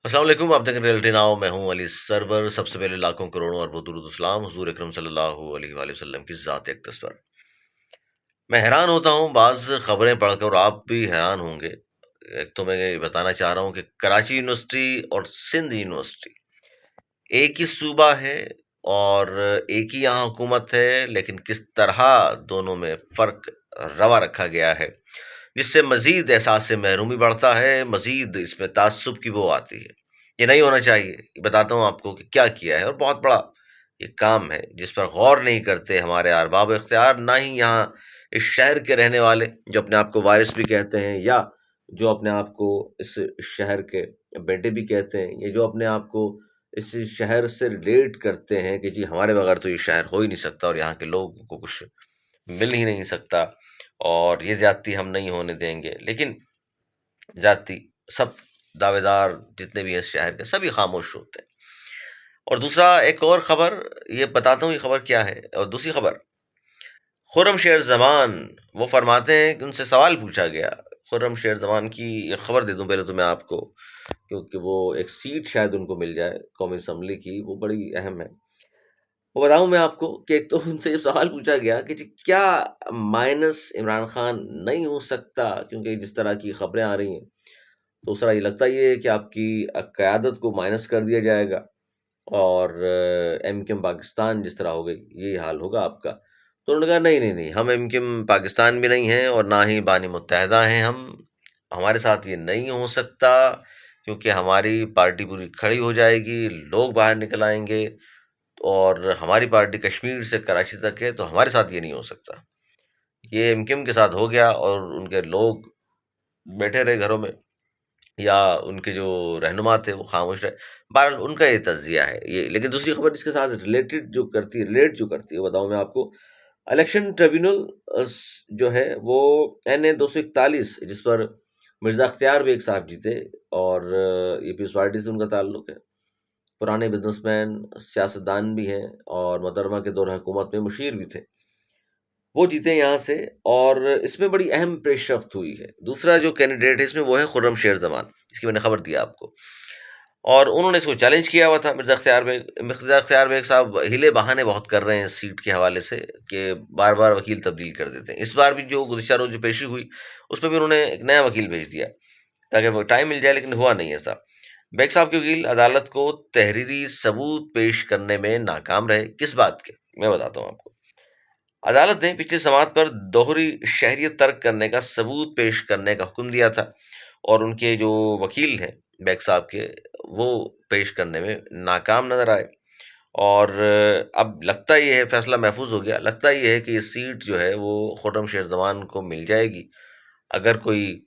السلام علیکم، آپ دیکھ رہے ہیں ریئلٹی ناؤ. میں ہوں علی سرور. سب سے پہلے لاکھوں کروڑوں اربوں درود اسلام حضور اکرم صلی اللہ علیہ وآلہ وسلم کی ذات اقدس پر. میں حیران ہوتا ہوں بعض خبریں پڑھ کر، اور آپ بھی حیران ہوں گے. ایک تو میں یہ بتانا چاہ رہا ہوں کہ کراچی یونیورسٹی اور سندھ یونیورسٹی ایک ہی صوبہ ہے اور ایک ہی یہاں حکومت ہے، لیکن کس طرح دونوں میں فرق روا رکھا گیا ہے، جس سے مزید احساس سے محرومی بڑھتا ہے، مزید اس میں تعصب کی بو آتی ہے. یہ نہیں ہونا چاہیے. یہ بتاتا ہوں آپ کو کہ کیا کیا ہے، اور بہت بڑا یہ کام ہے جس پر غور نہیں کرتے ہمارے ارباب اختیار، نہ ہی یہاں اس شہر کے رہنے والے جو اپنے آپ کو وارث بھی کہتے ہیں، یا جو اپنے آپ کو اس شہر کے بیٹے بھی کہتے ہیں، یا جو اپنے آپ کو اس شہر سے ریلیٹ کرتے ہیں کہ جی ہمارے بغیر تو یہ شہر ہو ہی نہیں سکتا اور یہاں کے لوگوں کو کچھ مل ہی نہیں سکتا، اور یہ زیادتی ہم نہیں ہونے دیں گے. لیکن زیادتی سب دعوے دار جتنے بھی ہیں اس شہر کے سبھی خاموش ہوتے ہیں. اور دوسرا ایک اور خبر یہ بتاتا ہوں، یہ خبر کیا ہے. اور دوسری خبر، خرم شیر زمان وہ فرماتے ہیں کہ ان سے سوال پوچھا گیا. خرم شیر زمان کی ایک خبر دے دوں پہلے تو میں آپ کو، کیونکہ وہ ایک سیٹ شاید ان کو مل جائے قومی اسمبلی کی، وہ بڑی اہم ہے. وہ بتاؤں میں آپ کو کہ ایک تو ان سے یہ سوال پوچھا گیا کہ جی کیا مائنس عمران خان نہیں ہو سکتا، کیونکہ جس طرح کی خبریں آ رہی ہیں. دوسرا یہ لگتا یہ ہے کہ آپ کی قیادت کو مائنس کر دیا جائے گا، اور ایم کیم پاکستان جس طرح ہو گئی یہی حال ہوگا آپ کا. تو انہوں نے کہا نہیں نہیں نہیں، ہم ایم کیم پاکستان بھی نہیں ہیں اور نہ ہی بانی متحدہ ہیں. ہمارے ساتھ یہ نہیں ہو سکتا، کیونکہ ہماری پارٹی پوری کھڑی ہو جائے گی، لوگ باہر نکل آئیں گے، اور ہماری پارٹی کشمیر سے کراچی تک ہے، تو ہمارے ساتھ یہ نہیں ہو سکتا. یہ ایم کیم کے ساتھ ہو گیا اور ان کے لوگ بیٹھے رہے گھروں میں، یا ان کے جو رہنما تھے وہ خاموش رہے. بہرحال ان کا یہ تجزیہ ہے یہ. لیکن دوسری خبر جس کے ساتھ ریلیٹ جو کرتی ہے، بتاؤں میں آپ کو. الیکشن ٹریبیونل جو ہے وہ NA 241، جس پر مرزا اختیار بیگ صاحب جیتے، اور یہ پیپلز پارٹی سے ان کا تعلق ہے، پرانے بزنس مین سیاستدان بھی ہیں، اور محترمہ کے دور حکومت میں مشیر بھی تھے. وہ جیتے یہاں سے، اور اس میں بڑی اہم پیش رفت ہوئی ہے. دوسرا جو کینڈیڈیٹ ہے اس میں وہ ہے خرم شیر زمان، اس کی میں نے خبر دیا آپ کو. اور انہوں نے اس کو چیلنج کیا ہوا تھا. مرزا اختیار بیگ صاحب ہیلے بہانے بہت کر رہے ہیں اس سیٹ کے حوالے سے، کہ بار بار وکیل تبدیل کر دیتے ہیں. اس بار بھی جو گزشتہ روز جو پیشی ہوئی اس میں بھی انہوں نے ایک نیا وکیل بھیج دیا تاکہ وہ ٹائم مل جائے، لیکن ہوا نہیں ایسا. بیگ صاحب کے وکیل عدالت کو تحریری ثبوت پیش کرنے میں ناکام رہے. کس بات کے؟ میں بتاتا ہوں آپ کو. عدالت نے پچھلی سماعت پر دوہری شہریت ترک کرنے کا ثبوت پیش کرنے کا حکم دیا تھا، اور ان کے جو وکیل ہیں بیگ صاحب کے، وہ پیش کرنے میں ناکام نظر آئے. اور اب لگتا یہ ہے فیصلہ محفوظ ہو گیا. لگتا یہ ہے کہ یہ سیٹ جو ہے وہ خرم شیر زمان کو مل جائے گی، اگر کوئی،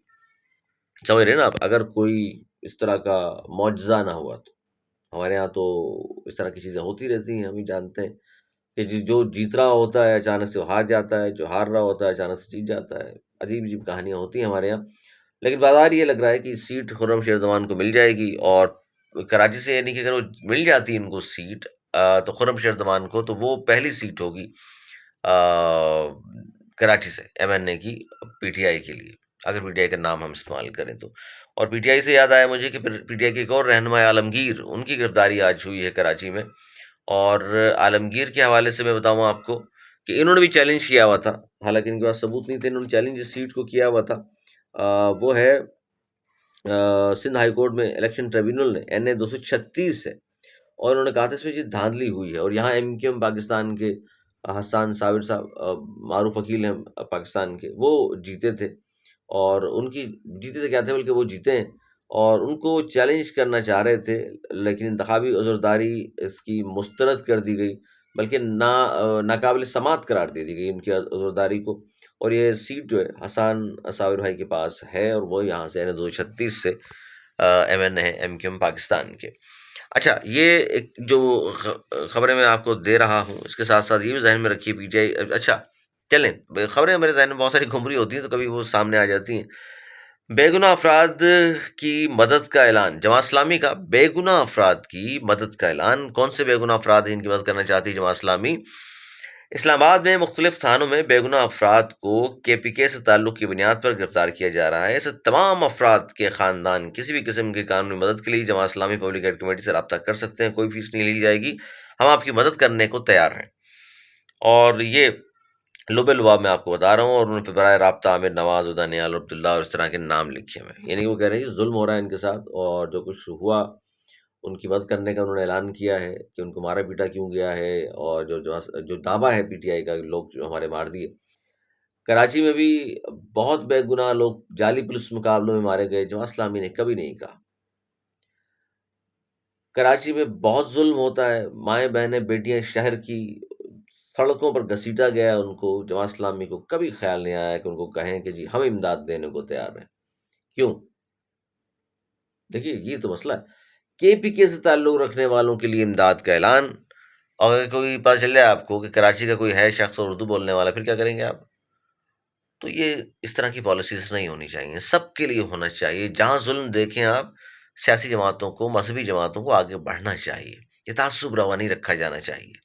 سمجھ رہے نا آپ، اگر کوئی اس طرح کا معجزہ نہ ہوا تو. ہمارے ہاں تو اس طرح کی چیزیں ہوتی رہتی ہیں، ہم ہی جانتے ہیں کہ جو جیت رہا ہوتا ہے اچانک سے وہ ہار جاتا ہے، جو ہار رہا ہوتا ہے اچانک سے جیت جاتا ہے. عجیب عجیب کہانیاں ہوتی ہیں ہمارے یہاں. لیکن بازار یہ لگ رہا ہے کہ سیٹ خرم شیر زمان کو مل جائے گی، اور کراچی سے، یعنی کہ اگر وہ مل جاتی ان کو سیٹ، تو خرم شیر زمان کو تو وہ پہلی سیٹ ہوگی کراچی سے MNA کی پی ٹی آئی کے لیے، اگر پی ٹی آئی کا نام ہم استعمال کریں تو. اور پی ٹی آئی سے یاد آیا مجھے کہ پی ٹی آئی کے ایک اور رہنما عالمگیر، ان کی گرفتاری آج ہوئی ہے کراچی میں. اور عالمگیر کے حوالے سے میں بتاؤں آپ کو کہ انہوں نے بھی چیلنج کیا ہوا تھا، حالانکہ ان کے پاس ثبوت نہیں تھے. انہوں نے چیلنج اس سیٹ کو کیا ہوا تھا. وہ ہے سندھ ہائی کورٹ میں. الیکشن ٹریبیونل نے NA 236 ہے، اور انہوں نے کہا تھا اس میں یہ دھاندلی ہوئی ہے. اور یہاں ایم کیو ایم پاکستان کے حسان صابر صاحب، معروف وکیل ہیں پاکستان کے، وہ جیتے تھے. اور ان کی جیتے تھے کیا تھے، بلکہ وہ جیتے ہیں، اور ان کو چیلنج کرنا چاہ رہے تھے، لیکن انتخابی عذرداری اس کی مسترد کر دی گئی، بلکہ ناقابل سماعت قرار دے دی گئی ان کی عذرداری کو. اور یہ سیٹ جو ہے حسان صابر بھائی کے پاس ہے، اور وہ یہاں سے NA 236 سے MNA ہے، ایم کیو ایم پاکستان کے. اچھا، یہ ایک جو خبریں میں آپ کو دے رہا ہوں، اس کے ساتھ ساتھ یہ بھی ذہن میں رکھیے پی ٹی آئی. اچھا چلیں، خبریں میرے ذہن میں بہت ساری گھوم رہی ہوتی ہیں تو کبھی وہ سامنے آ جاتی ہیں. بے گناہ افراد کی مدد کا اعلان. جماعت اسلامی کا بے گناہ افراد کی مدد کا اعلان. کون سے بے گناہ افراد ہیں ان کی مدد کرنا چاہتی ہے جماعت اسلامی؟ اسلام آباد میں مختلف تھانوں میں بے گناہ افراد کو کے پی کے سے تعلق کی بنیاد پر گرفتار کیا جا رہا ہے۔ ایسے تمام افراد کے خاندان کسی بھی قسم کی قانونی مدد کے لیے Jamaat Islami public add committee سے رابطہ کر سکتے ہیں، کوئی فیس نہیں لی جائے گی، ہم آپ کی مدد کرنے کو تیار ہیں۔ اور یہ لبے لباب میں آپ کو بتا رہا ہوں، اور ان پہ براہ رابطہ عامر نواز، دانیال، عبداللہ اور اس طرح کے نام لکھے ہوئے ہیں۔ یعنی وہ کہہ رہے ہیں کہ ظلم ہو رہا ہے ان کے ساتھ، اور جو کچھ ہوا ان کی مدد کرنے کا انہوں نے اعلان کیا ہے کہ ان کو مارا پیٹا کیوں گیا ہے، اور جو دعویٰ ہے پی ٹی آئی کا کہ لوگ جو ہمارے مار دیے۔ کراچی میں بھی بہت بے گناہ لوگ جعلی پولیس مقابلوں میں مارے گئے، جماعت اسلامی نے کبھی نہیں کہا۔ کراچی میں بہت ظلم ہوتا ہے، مائیں بہنیں بیٹیاں شہر کی سڑکوں پر گھسیٹا گیا ہے ان کو، جماعت اسلامی کو کبھی خیال نہیں آیا کہ ان کو کہیں کہ جی ہم امداد دینے کو تیار ہیں۔ کیوں؟ دیکھیے یہ تو مسئلہ ہے، کے پی کے سے تعلق رکھنے والوں کے لیے امداد کا اعلان، اور اگر کوئی پتہ چل جائے آپ کو کہ کراچی کا کوئی ہے شخص اور اردو بولنے والا، پھر کیا کریں گے آپ؟ تو یہ اس طرح کی پالیسیز نہیں ہونی چاہیے، سب کے لیے ہونا چاہیے۔ جہاں ظلم دیکھیں آپ، سیاسی جماعتوں کو، مذہبی جماعتوں کو آگے بڑھنا چاہیے، یہ تعصب روا نہیں رکھا جانا چاہیے۔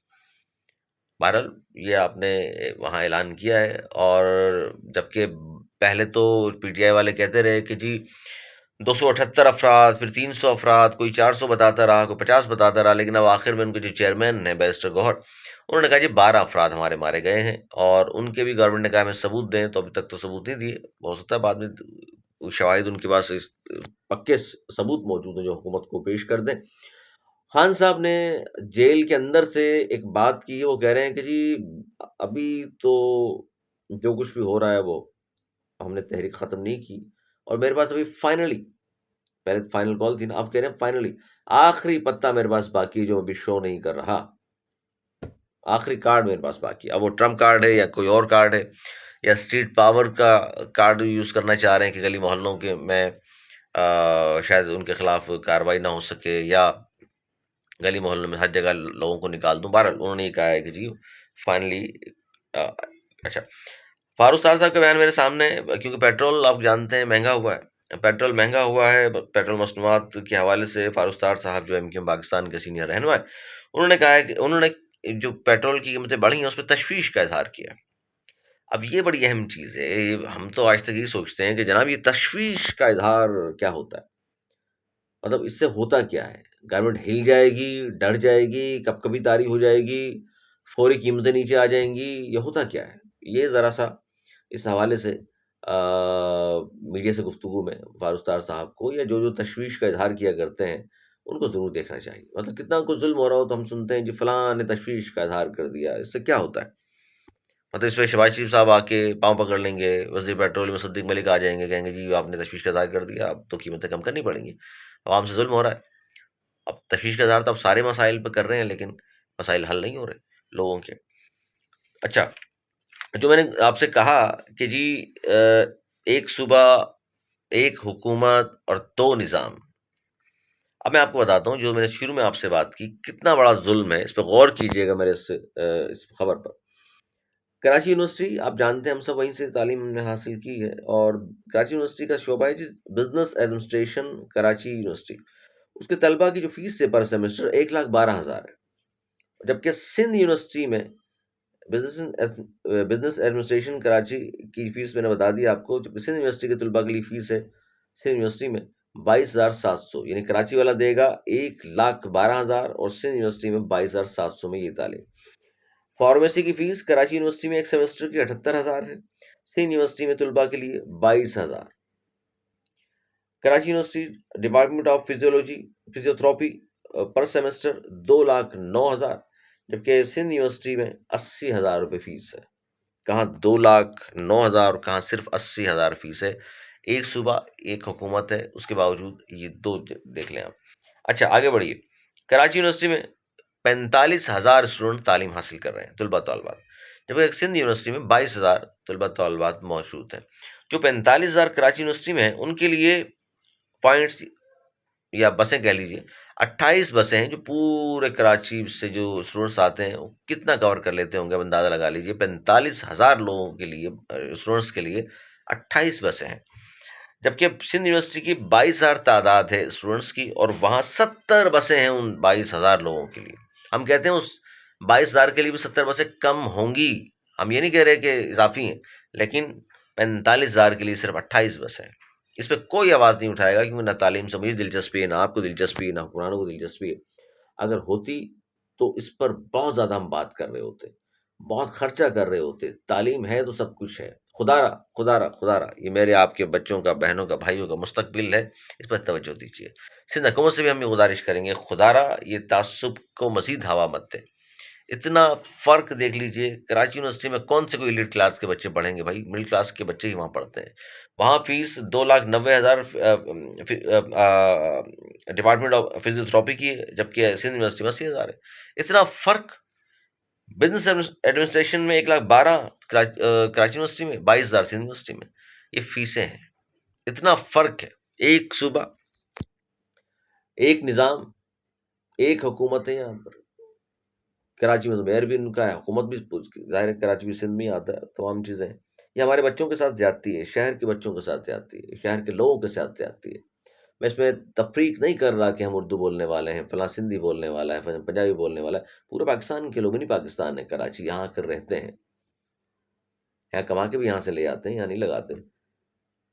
بہرحال یہ آپ نے وہاں اعلان کیا ہے، اور جبکہ پہلے تو پی ٹی آئی والے کہتے رہے کہ جی 278 افراد، پھر 300 افراد، کوئی 400 بتاتا رہا، کوئی 50 بتاتا رہا، لیکن اب آخر میں ان کے جو چیئرمین ہیں بیرسٹر گوہر، انہوں نے کہا جی 12 افراد ہمارے مارے گئے ہیں، اور ان کے بھی گورنمنٹ نے کہا ہمیں ثبوت دیں، تو ابھی تک تو ثبوت نہیں دیے۔ ہو سکتا ہے بعد میں شواہد ان کے پاس پکے ثبوت موجود ہیں جو حکومت کو پیش کر دیں۔ خان صاحب نے جیل کے اندر سے ایک بات کی ہے، وہ کہہ رہے ہیں کہ جی ابھی تو جو کچھ بھی ہو رہا ہے وہ ہم نے تحریک ختم نہیں کی، اور میرے پاس ابھی فائنلی، پہلے فائنل کال تھی نا، اب کہہ رہے ہیں فائنلی آخری پتہ میرے پاس باقی جو ابھی شو نہیں کر رہا، آخری کارڈ میرے پاس باقی ہے۔ اب وہ ٹرمپ کارڈ ہے یا کوئی اور کارڈ ہے، یا اسٹریٹ پاور کا کارڈ یوز کرنا چاہ رہے ہیں کہ گلی محلوں کے میں شاید ان کے خلاف کارروائی نہ ہو سکے، یا گلی محلوں میں ہر جگہ لوگوں کو نکال دوں۔ بہرحال انہوں نے یہ کہا ہے کہ جی فائنلی اچھا فاروق صاحب کا بیان میرے سامنے ہے، کیونکہ پیٹرول آپ جانتے ہیں مہنگا ہوا ہے، پیٹرول مہنگا ہوا ہے، پیٹرول مصنوعات کے حوالے سے فاروق صاحب جو ایم کیو ایم پاکستان کے سینئر رہنما ہے، انہوں نے کہا ہے کہ انہوں نے جو پیٹرول کی قیمتیں بڑھی ہیں اس پہ تشویش کا اظہار کیا ہے۔ اب یہ بڑی اہم چیز ہے، ہم تو آج تک یہی سوچتے ہیں کہ جناب یہ تشویش کا اظہار کیا ہوتا ہے، مطلب اس سے ہوتا کیا ہے؟ گورنمنٹ ہل جائے گی، ڈر جائے گی، کب کبھی طاری ہو جائے گی، فوری قیمتیں نیچے آ جائیں گی، یہ ہوتا کیا ہے؟ یہ ذرا سا اس حوالے سے میڈیا سے گفتگو میں فاروق صاحب کو، یا جو تشویش کا اظہار کیا کرتے ہیں ان کو ضرور دیکھنا چاہیے۔ مطلب کتنا کچھ ظلم ہو رہا ہو تو ہم سنتے ہیں جی فلاں نے تشویش کا اظہار کر دیا، اس سے کیا ہوتا ہے؟ مطلب اس پہ شہباز شریف صاحب آ کے پاؤں پکڑ لیں گے، وزیر پیٹرول میں صدیق ملک آ جائیں گے، کہیں گے جی آپ نے تشویش کا اظہار کر دیا، اب تو قیمتیں کم کرنی پڑیں گی، عوام سے ظلم ہو رہا ہے۔ اب تشویش کا اظہار تو اب سارے مسائل پہ کر رہے ہیں، لیکن مسائل حل نہیں ہو رہے لوگوں کے۔ اچھا، جو میں نے آپ سے کہا کہ جی ایک صوبہ، ایک حکومت اور دو نظام، اب میں آپ کو بتاتا ہوں جو میں نے شروع میں آپ سے بات کی، کتنا بڑا ظلم ہے، اس پہ غور کیجئے گا میرے اس خبر پر۔ کراچی یونیورسٹی آپ جانتے ہیں، ہم سب وہیں سے تعلیم ہم نے حاصل کی ہے، اور کراچی یونیورسٹی کا شعبہ ہے جی بزنس ایڈمنسٹریشن کراچی یونیورسٹی، اس کے طلباء کی جو فیس ہے پر سیمسٹر 1,12,000 ہے، جبکہ سندھ یونیورسٹی میں بزنس ایڈمنسٹریشن کراچی کی فیس میں نے بتا دی آپ کو، جبکہ سندھ یونیورسٹی کے طلباء کے لیے فیس ہے سندھ یونیورسٹی میں 22,700، یعنی کراچی والا دے گا 1,12,000 اور سندھ یونیورسٹی میں 22,700 میں یہ تعلیم۔ فارمیسی کی فیس کراچی یونیورسٹی میں ایک سیمسٹر کی 78,000 ہے، سندھ یونیورسٹی میں طلباء کے لیے 22,000۔ Karachi university department of physiotherapy per semester 2,09,000، جبکہ سندھ یونیورسٹی میں 80,000 روپے فیس ہے۔ کہاں 2,09,000 اور کہاں صرف 80,000 فیس ہے۔ ایک صوبہ، ایک حکومت ہے، اس کے باوجود یہ دو دیکھ لیں آپ۔ اچھا آگے بڑھیے، کراچی یونیورسٹی میں 45,000 اسٹوڈنٹ تعلیم حاصل کر رہے ہیں، طلباء طالبات، جبکہ سندھ یونیورسٹی میں 22,000 طلباء طالبات موجود ہیں۔ جو 45,000 کراچی یونیورسٹی میں ہیں ان کے لیے پوائنٹس یا بسیں کہہ لیجیے 28 بسیں ہیں، جو پورے کراچی سے جو اسٹوڈنٹس آتے ہیں وہ کتنا کور کر لیتے ہوں گے، اب اندازہ لگا لیجیے، 45,000 لوگوں کے لیے، اسٹوڈنٹس کے لیے 28 بسیں ہیں، جبکہ سندھ یونیورسٹی کی 22,000 تعداد ہے اسٹوڈنٹس کی، اور وہاں 70 بسیں ہیں ان 22,000 لوگوں کے لیے۔ ہم کہتے ہیں اس 22,000 کے لیے بھی 70 بسیں کم ہوں گی، ہم یہ نہیں کہہ رہے کہ اضافی ہیں، لیکن 45,000 کے لیے صرف 28 بس ہیں۔ اس پہ کوئی آواز نہیں اٹھائے گا، کیونکہ نہ تعلیم سے مجھے دلچسپی ہے، نہ آپ کو دلچسپی ہے، نہ حکمرانوں کو دلچسپی ہے۔ اگر ہوتی تو اس پر بہت زیادہ ہم بات کر رہے ہوتے، بہت خرچہ کر رہے ہوتے۔ تعلیم ہے تو سب کچھ ہے۔ خدا را یہ میرے آپ کے بچوں کا، بہنوں کا، بھائیوں کا مستقبل ہے، اس پر توجہ دیجیے۔ سندھ حکومت سے بھی ہم یہ گزارش کریں گے، خدا را یہ تعصب کو مزید ہوا مت دے۔ اتنا فرق دیکھ لیجئے، کراچی یونیورسٹی میں کون سے کوئی ایلیٹ کلاس کے بچے پڑھیں گے بھائی؟ مڈل کلاس کے بچے ہی وہاں پڑھتے ہیں۔ وہاں فیس 2,90,000 ڈپارٹمنٹ آف فزیوتھراپی کی ہے، جبکہ سندھ یونیورسٹی میں 80,000 ہے۔ اتنا فرق۔ بزنس ایڈمنسٹریشن میں 1,12,000 کراچی یونیورسٹی میں، 22,000 سندھ یونیورسٹی میں۔ یہ فیسیں ہیں، اتنا فرق ہے۔ ایک صوبہ، ایک نظام، ایک حکومت ہے یہاں پر۔ کراچی میں تو میئر بھی ان کا ہے، حکومت بھی ظاہر ہے کراچی بھی سندھ میں ہی آتا ہے، تمام چیزیں۔ یہ ہمارے بچوں کے ساتھ زیادتی ہے، شہر کے بچوں کے ساتھ زیادتی ہے، شہر کے لوگوں کے ساتھ زیادتی ہے۔ میں اس میں تفریق نہیں کر رہا کہ ہم اردو بولنے والے ہیں، فلاں سندھی بولنے والا ہے، فلاں پنجابی بولنے والا ہے۔ پورے پاکستان کے لوگ نہیں، پاکستان ہے، کراچی یہاں آ کر رہتے ہیں، یہاں کما کے بھی یہاں سے لے آتے ہیں، یہاں نہیں لگاتے۔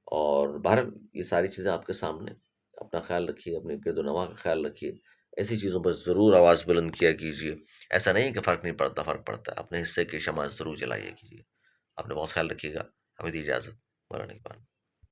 اور بہرحال یہ ساری چیزیں آپ کے سامنے۔ اپنا خیال رکھیے، اپنے گرد و نواح کا خیال رکھیے، ایسی چیزوں پر ضرور آواز بلند کیا کیجیے۔ ایسا نہیں کہ فرق نہیں پڑتا، فرق پڑتا ہے۔ اپنے حصے کی شمع ضرور جلائیے کیجیے۔ اپنے بہت خیال رکھیے گا۔ ہمیں دی اجازت، مولانا اقبال۔